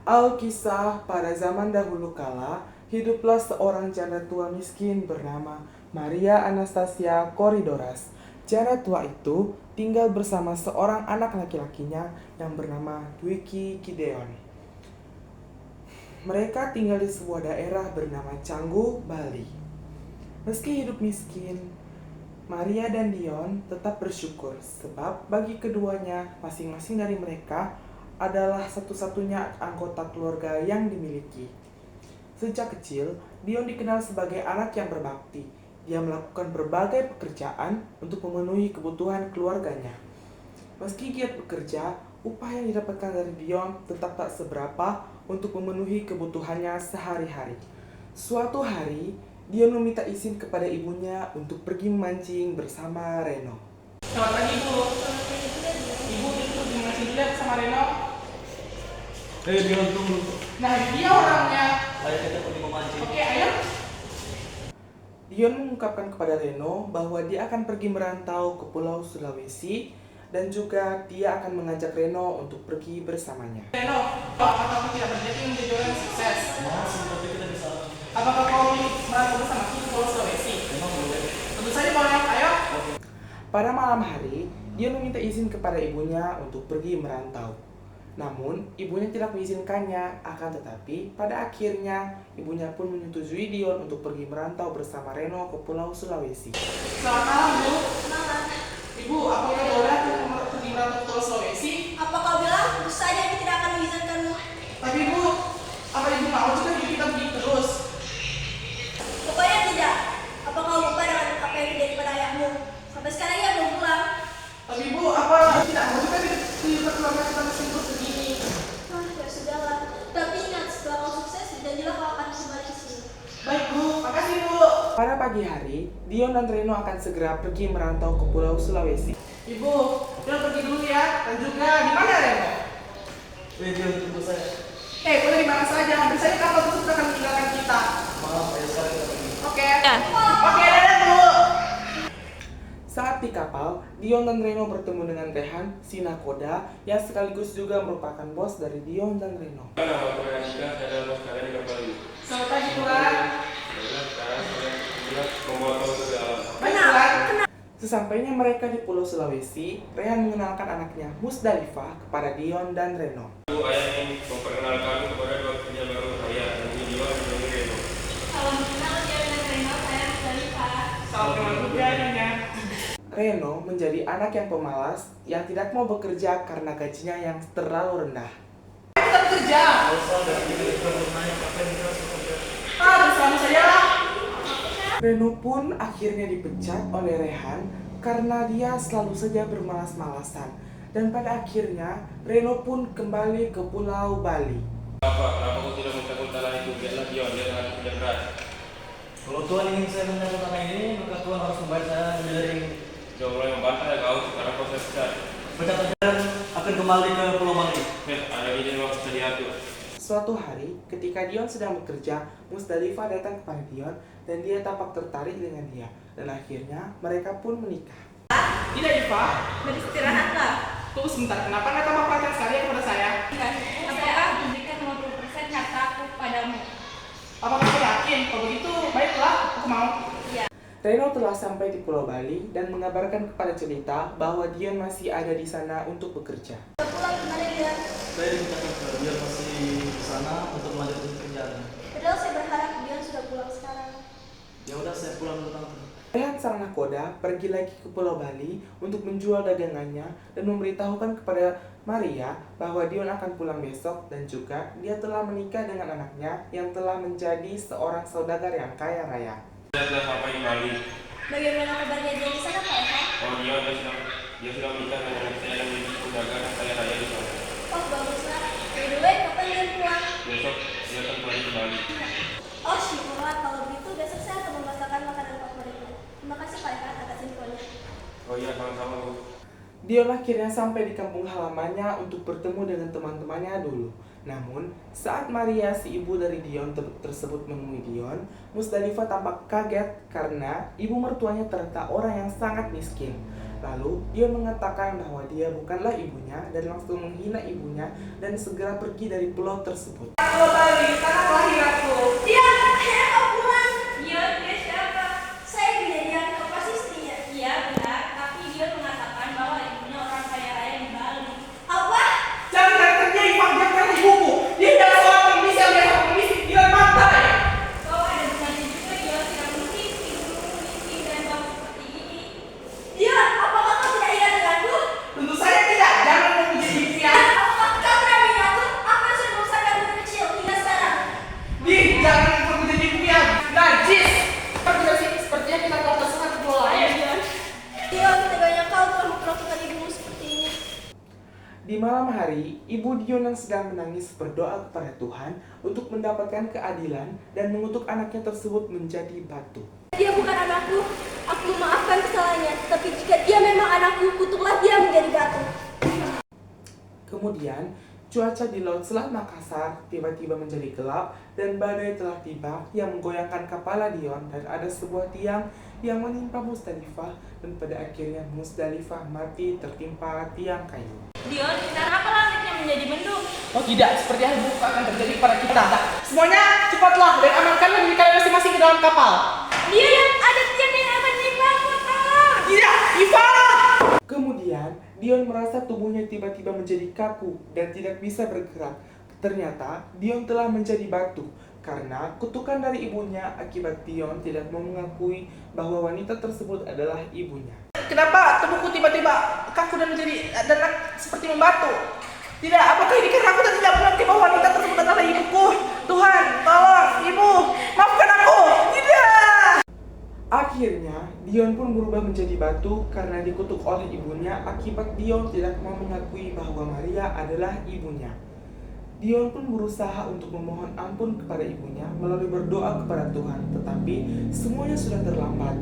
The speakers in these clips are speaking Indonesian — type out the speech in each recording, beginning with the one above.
Alkisah, pada zaman dahulu kala, hiduplah seorang janda tua miskin bernama Maria Anastasia Koridoras. Janda tua itu tinggal bersama seorang anak laki-lakinya yang bernama Dwiki Gideon. Mereka tinggal di sebuah daerah bernama Canggu, Bali. Meski hidup miskin, Maria dan Dion tetap bersyukur sebab bagi keduanya masing-masing dari mereka adalah satu-satunya anggota keluarga yang dimiliki. Sejak kecil, Dion dikenal sebagai anak yang berbakti. Dia melakukan berbagai pekerjaan untuk memenuhi kebutuhan keluarganya. Meski giat bekerja, upah yang didapatkan dari Dion tetap tak seberapa untuk memenuhi kebutuhannya sehari-hari. Suatu hari, Dion meminta izin kepada ibunya untuk pergi memancing bersama Reno. Selamat pagi, Bu. Ibu itu pergi memancing juga sama Reno. Dion tunggu. Nah, dia orangnya. Ayo kita pergi memancing. Oke, ayo. Dion mengungkapkan kepada Reno bahwa dia akan pergi merantau ke Pulau Sulawesi dan juga dia akan mengajak Reno untuk pergi bersamanya. Reno, apakah kamu tidak berjanji menjadi orang yang sukses? Masih, tapi kita bisa. Apakah kau merantau bersama kita ke Pulau Sulawesi? Emang boleh? Tentu saja boleh. Ayo. Pada malam hari, Dion meminta izin kepada ibunya untuk pergi merantau. Namun, ibunya tidak mengizinkannya, akan tetapi pada akhirnya ibunya pun menyetujui Dion untuk pergi merantau bersama Reno ke Pulau Sulawesi. Selamat malam, Bu. Malam. Ibu, apakah boleh aku pergi merantau ke Pulau Sulawesi? Apa kau bilang? Tentu saja ini tidak akan mengizinkanmu. Tapi, Bu, apa ibu mau juga kita pergi terus? Pokoknya tidak. Apa kau lupa dengan apa yang terjadi pada ayahmu? Sampai sekarang ia belum pulang. Tapi, Bu, apa tidak mau juga di keluarga kita meskipun begini? Ya sudahlah. Tapi ingat, setelah kau sukses, janjilah kau akan kembali ke sini. Baik, Bu. Makasih, Bu. Pada pagi hari, Dion dan Reno akan segera pergi merantau ke Pulau Sulawesi. Ibu, Dion pergi dulu ya. Dan juga di mana Reno? Dion tunggu saya. Boleh di mana saja. Hampir saja kapal tersebut akan meninggalkan kita. Maaf, ayo sekarang kita pergi. Oke. Oke, dadah, Bu. Saat di kapal, Dion dan Reno bertemu dengan Rehan, si nakoda, yang sekaligus juga merupakan bos dari Dion dan Reno. Nama Purnanika, saya adalah bos kalian di kapal ini. Selamat pagi, Tuhan. Baiklah, sekarang saya jelas membawa kamu ke dalam. Baik, Tuhan. Sesampainya mereka di Pulau Sulawesi, Rehan mengenalkan anaknya Musdalifah kepada Dion dan Reno. Saya ingin memperkenalkan kepada dua pekerja baru saya, Nanti Dion dan Nanti Reno. Salam kenal dia dengan Reno, saya Musdalifah. Salam kenal juga, Nyonya. Reno menjadi anak yang pemalas yang tidak mau bekerja karena gajinya yang terlalu rendah. Kita bekerja. Asal dari kita bermain, apa yang kita harus bekerja? Bersama saya lah. Reno pun akhirnya dipecat oleh Rehan karena dia selalu saja bermalas-malasan. Dan pada akhirnya, Reno pun kembali ke Pulau Bali. Kenapa kau tidak mencabut tanah itu? Biarlah Dion, dia sangat kerja keras. Kalau Tuhan ingin saya menyambut tanah ini, maka Tuhan harus membayar saya lebih dari ini. Jangan mulai membantah ya kau, sekarang kau saya pecat. Pecat aja akan kembali ke Pulau Bali. Ada izin waktu bisa diatur. Suatu hari, ketika Dion sedang bekerja, Musdalifah datang kepada Dion dan dia tampak tertarik dengan dia. Dan akhirnya, mereka pun menikah. Tidak, Diva. Beristirahatlah. Tunggu sebentar. Kenapa nggak tambah perhatian sekali ya kepada saya? Apakah memberikan 50% harta aku padamu? Apakah kau yakin? Kalau begitu, baiklah. Aku mau. Reno telah sampai di Pulau Bali dan mengabarkan kepada Celita bahwa Dion masih ada di sana untuk bekerja. Sudah pulang kemarin dia. Saya dimintakan ke dia masih di sana untuk melanjutkan pekerjaannya. Padahal saya berharap dia sudah pulang sekarang. Ya udah, saya pulang dulu tante. Rehan sang nakoda pergi lagi ke Pulau Bali untuk menjual dagangannya dan memberitahukan kepada Maria bahwa Dion akan pulang besok dan juga dia telah menikah dengan anaknya yang telah menjadi seorang saudagar yang kaya raya. Saya sudah sampai di Bali. Bagaimana kabarnya dia di sana, Pak Eka? Oh dia sudah menikah dengan anak saya dan menjadi saudagar yang kaya raya di sana. Oh, baguslah. By the way, kapan dia pulang? Besok dia akan kembali ke Bali. Oh, syukurlah. Kalau begitu, besok saya akan memasakkan makanan favoritnya. Terima kasih, Pak Eka, atas infonya. Oh iya, sama-sama Bu. Dion akhirnya sampai di kampung halamannya untuk bertemu dengan teman-temannya dulu. Namun, saat Maria, si ibu dari Dion tersebut menemui Dion, Musdalifah tampak kaget karena ibu mertuanya ternyata orang yang sangat miskin. Lalu Dion mengatakan bahwa dia bukanlah ibunya dan langsung menghina ibunya dan segera pergi dari pulau tersebut. Aku balik, tanah kelahiranku. Dia, akhirnya kau pulang. Dia siapa? Saya ibunya dia, kau pasti istrinya. Iya benar, tapi dia mengatakan bahwa ibunya orang kaya raya di Bali. Apa? Jangan kerja Ivan, dia bukan ibuku. Dia adalah seorang pengemis yang biasa pengemis di lantai. Kau ada benarnya juga dia tidak mungkin ibumu miskin dan bagus seperti ini. Dia, apakah kau tidak ingat denganku? Tentu saja tidak. Jangan memuji dirinya. Apakah kau berani aku? Aku yang sudah membesarkanmu dari kecil hingga sekarang. Jangan ikut menjadi ibu yang najis. Pergi dari sini, sepertinya kita telah tersesat ke pulau lain. Dion, teganya kau telah memperlakukan ibumu seperti ini. Di malam hari, ibu Dion yang sedang menangis berdoa kepada Tuhan untuk mendapatkan keadilan dan mengutuk anaknya tersebut menjadi batu. Dia bukan anakku, aku memaafkan kesalahannya. Tapi jika dia memang anakku, kutuklah dia menjadi batu. Kemudian, cuaca di Laut Selat Makassar tiba-tiba menjadi gelap dan badai telah tiba yang menggoyangkan kepala Dion dan ada sebuah tiang yang menimpa Musdalifah dan pada akhirnya Musdalifah mati tertimpa tiang kayu. Dion, kenapa langitnya menjadi mendung? Oh tidak, seperti hal buruk akan terjadi kepada kita. Semuanya cepatlah dan amankanlah diri kalian masing-masing ke dalam kapal. Dion, ada tiang yang akan menimpa, tolong! Tidak, Ivan! Kemudian, Dion merasa tubuhnya tiba-tiba menjadi kaku dan tidak bisa bergerak. Ternyata, Dion telah menjadi batu karena kutukan dari ibunya akibat Dion tidak mau mengakui bahwa wanita tersebut adalah ibunya. Kenapa tubuhku tiba-tiba kaku dan menjadi dan seperti membatu? Tidak, apakah ini karena aku tidak mengerti bahwa wanita tersebut adalah ibuku? Tuhan, tolong, ibu, maafkan aku. Tidak. Akhirnya, Dion pun berubah menjadi batu karena dikutuk oleh ibunya akibat Dion tidak mau mengakui bahwa Maria adalah ibunya. Dion pun berusaha untuk memohon ampun kepada ibunya melalui berdoa kepada Tuhan, tetapi semuanya sudah terlambat.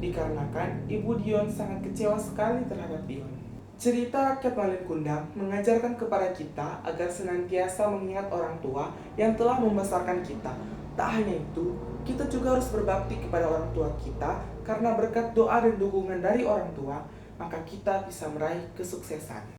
Dikarenakan ibu Dion sangat kecewa sekali terhadap Dion. Cerita rakyat Malin Kundang mengajarkan kepada kita agar senantiasa mengingat orang tua yang telah membesarkan kita. Tak hanya itu, kita juga harus berbakti kepada orang tua kita karena berkat doa dan dukungan dari orang tua, maka kita bisa meraih kesuksesan.